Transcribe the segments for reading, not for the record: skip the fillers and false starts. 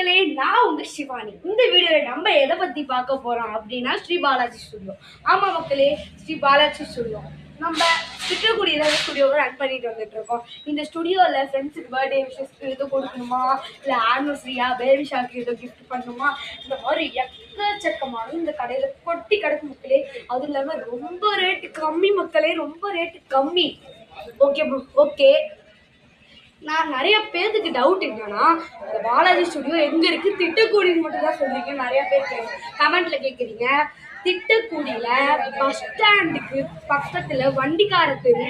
மக்களே, நான் உங்க சிவானி. இந்த வீடியோல நம்ம எதை பத்தி பார்க்க போறோம் அப்படின்னா ஸ்ரீ பாலாஜி ஸ்டுடியோ. ஆமா மக்களே, ஸ்ரீ பாலாஜி ஸ்டுடியோ நம்ம சிட்டுக்குடியில ஸ்டுடியோவை ரன் பண்ணிட்டு வந்துட்டு இருக்கோம். இந்த ஸ்டுடியோல ஃப்ரெண்ட்ஸுக்கு பர்த்டே விஷஸ் எது கொடுக்கணுமா, இல்லை ஆனிவர்சரியா பேபி ஷாக்கு எதோ கிஃப்ட் பண்ணணுமா, இந்த மாதிரி எக்கச்சக்கமான இந்த கடையில கொட்டி கிடக்கு மக்களே. அது இல்லாம ரொம்ப ரேட்டு கம்மி மக்களே, ரொம்ப ரேட்டு கம்மி. ஓகே ஓகே, நான் நிறைய பேருக்கு டவுட் என்னன்னா, இந்த பாலாஜி ஸ்டுடியோ எங்க இருக்கு, திட்டக்குடின்னு மட்டும் தான் சொல்றீங்க. நிறைய பேர் கமெண்ட்ல கேட்குறீங்க. திட்டக்குடியில பஸ் ஸ்டாண்டுக்கு பக்கத்துல வண்டிக்கார தெரு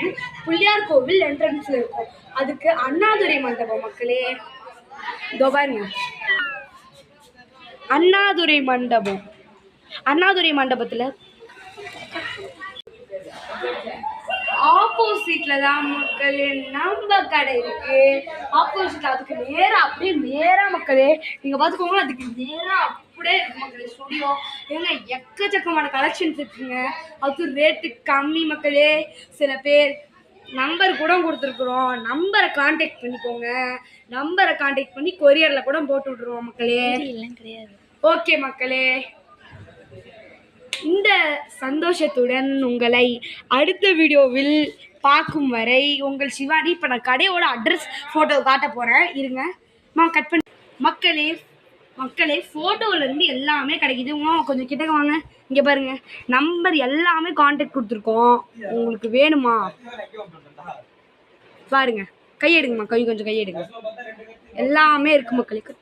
பிள்ளையார் கோவில் என்ட்ரன்ஸ்ல இருக்கும். அதுக்கு அண்ணாதுரை மண்டபம் மக்களே. இதோ பாருங்க, அண்ணாதுரை மண்டபம். அண்ணாதுரை மண்டபத்துல ஆப்போசிட்ல தான் மக்களே நம்ம கடை இருக்கு. ஆப்போசிட்ல அதுக்கு நேரா, அப்படியே நேரா மக்களே நீங்க பாத்துக்கோங்க, அதுக்கு நேரா அப்படியே இருக்கு மக்களே ஸ்டுடியோ. ஏங்க எக்கச்சக்கமான கலெக்ஷன்ஸ் இருக்குங்க. அது ரேட்டு கம்மி மக்களே. சில பேர் நம்பர் கூட கொடுத்துருக்குறோம், நம்பரை கான்டாக்ட் பண்ணிக்கோங்க. நம்பரை கான்டாக்ட் பண்ணி கொரியர்ல கூட போட்டு விட்டுருவோம் மக்களே. கிடையாது. ஓகே மக்களே, இந்த சந்தோஷத்துடன் உங்களை அடுத்த வீடியோவில் பார்க்கும் வரை உங்கள் சிவானி. இப்போ நான் கடையோட அட்ரஸ் ஃபோட்டோ காட்ட போகிறேன், இருங்க கட் பண்ணி. மக்களே மக்களே, ஃபோட்டோவிலேருந்து எல்லாமே கிடைக்குது. கொஞ்சம் கிட்டக்க வாங்க, இங்கே பாருங்கள், நம்பர் எல்லாமே கான்டாக்ட் கொடுத்துருக்கோம். உங்களுக்கு வேணுமா பாருங்க, கையெடுங்கம்மா, கொஞ்சம் கையெடுங்க, எல்லாமே இருக்குது மக்களுக்கு.